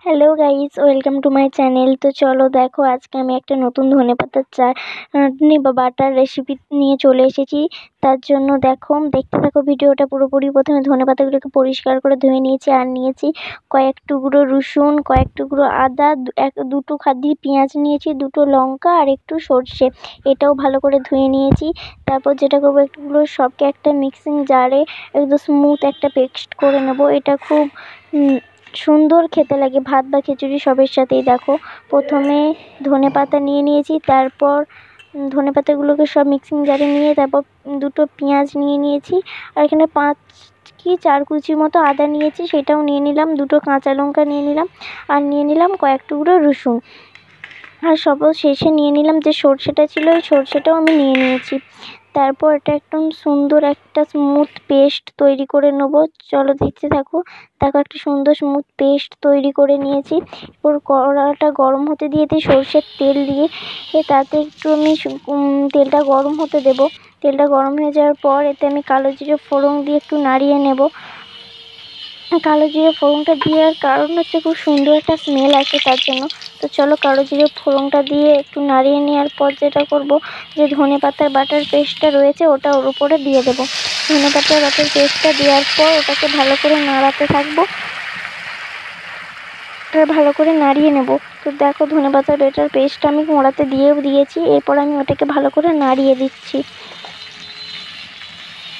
Hello guys, welcome to my channel. তো চলো দেখো, আজকে আমি একটা নতুন ধনেপাতার চাটনি বা বাটার রেসিপি নিয়ে চলে এসেছি। তার জন্য দেখতে থাকো ভিডিওটা পুরোপুরি। প্রথমে ধনেপাতাগুলোকে পরিষ্কার করে ধুয়ে নিয়েছি, আর নিয়েছি কয়েক টুকরো রসুন, কয়েক টুকরো আদা, দুটো খাদি পেঁয়াজ নিয়েছি, দুটো লঙ্কা আর একটু সর্ষে। এটাও ভালো করে ধুয়ে নিয়েছি। তারপর যেটা করবো, একটুগুলো সবকে একটা মিক্সিং জারে একদম স্মুথ একটা পেস্ট করে নেব। এটা খুব সুন্দর খেতে লাগে ভাত বা খিচুড়ি সবের সাথেই। দেখো, প্রথমে ধনেপাতা নিয়ে নিয়েছি, তারপর ধনেপাতাগুলোকে সব মিক্সিং জারে নিয়ে তারপর দুটো পেঁয়াজ নিয়ে নিয়েছি, আর এখানে 5 কি 4 কুচির মতো আদা নিয়েছি, সেটাও নিয়ে নিলাম। দুটো কাঁচা লঙ্কা নিয়ে নিলাম, আর নিয়ে নিলাম কয়েক টুকরো রসুন। আর শেষে নিয়ে নিলাম যে সর্ষেটা ছিল, ওই সর্ষেটাও আমি নিয়ে নিয়েছি। তারপর এটা একদম সুন্দর একটা স্মুথ পেস্ট তৈরি করে নেবো। চলো দেখতে থাকো। দেখো, একটা সুন্দর স্মুথ পেস্ট তৈরি করে নিয়েছি। এরপর কড়াটা গরম হতে দিয়ে সর্ষের তেল দিয়ে তাতে একটু আমি তেলটা গরম হতে দেব। তেলটা গরম হয়ে যাওয়ার পর এতে আমি কালো জিরে ফোড়ন দিয়ে একটু নাড়িয়ে নেব। কালো জিরে ফোড়নটা দেওয়ার কারণ হচ্ছে খুব সুন্দর একটা স্মেল আসে তার জন্য। তো চলো, কালো জিরে ফোড়নটা দিয়ে একটু নাড়িয়ে নেওয়ার পর যেটা করব, যে ধনেপাতার বাটার পেস্টটা রয়েছে ওটা ওর উপরে দিয়ে দেবো। ধনেপাতার বাটার পেস্টটা দেওয়ার পর ওটাকে ভালো করে নাড়াতে থাকবো, ভালো করে নাড়িয়ে নেব। তো দেখো, ধনেপাতার বাটার পেস্টটা আমি মোড়াতে দিয়েছি। এরপর আমি ওটাকে ভালো করে নাড়িয়ে দিচ্ছি।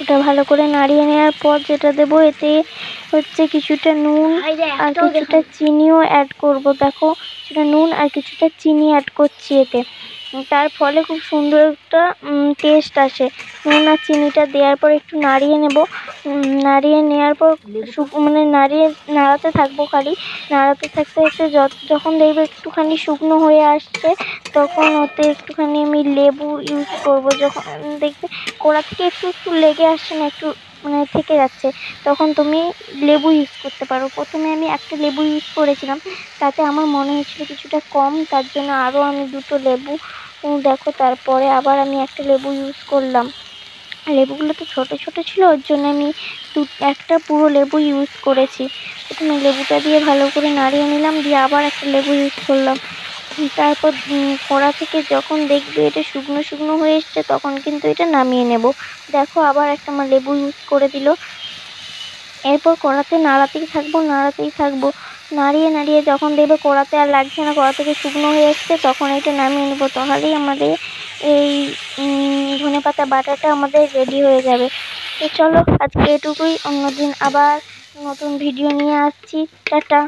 ওটা ভালো করে নাড়িয়ে নেওয়ার পর যেটা দেবো, এতে হচ্ছে কিছুটা নুন আর কিছুটা চিনিও অ্যাড করব। দেখো, কিছুটা নুন আর কিছুটা চিনি অ্যাড করছি এতে। তার ফলে খুব সুন্দর একটা টেস্ট আসে। নুন আর চিনিটা দেওয়ার পর একটু নাড়িয়ে নেব। নাড়িয়ে নেওয়ার পর নাড়াতে থাকবো। খালি নাড়াতে থাকতে থাকতে যখন দেখবে একটুখানি শুকনো হয়ে আসছে, তখন ওতে একটুখানি আমি লেবু ইউজ করব। যখন দেখবে কোড়া থেকে একটু একটু লেগে আসছে না, একটু থেকে যাচ্ছে, তখন তুমি লেবু ইউজ করতে পারো। প্রথমে আমি একটা লেবু ইউজ করেছিলাম, তাতে আমার মনে হচ্ছিল কিছুটা কম, তার জন্য আরও আমি দুটো লেবু দেখো তারপরে আবার আমি একটা লেবু ইউজ করলাম। লেবুগুলো তো ছোট ছোট ছিল, ওর জন্য আমি একটা পুরো লেবু ইউজ করেছি। প্রথমে লেবুটা দিয়ে ভালো করে নাড়িয়ে নিলাম, দিয়ে আবার একটা লেবু ইউজ করলাম। তারপর কড়া থেকে যখন দেখবে এটা শুকনো শুকনো হয়ে এসছে, তখন কিন্তু এটা নামিয়ে নেব। দেখো, আবার একটা আমার লেবু ইউজ করে দিল। এরপর কড়াতে নাড়াতেই থাকবো। নাড়িয়ে নাড়িয়ে যখন দেখবে কড়াতে আর লাগছে না, কড়া থেকে শুকনো হয়ে এসছে, তখন এটা নামিয়ে নেবো। তাহলেই আমাদের এই ধনেপাতা বাটাটা আমাদের রেডি হয়ে যাবে। তো চলো, আজকে এটুকুই। অন্যদিন আবার নতুন ভিডিও নিয়ে আসছি। টাটা।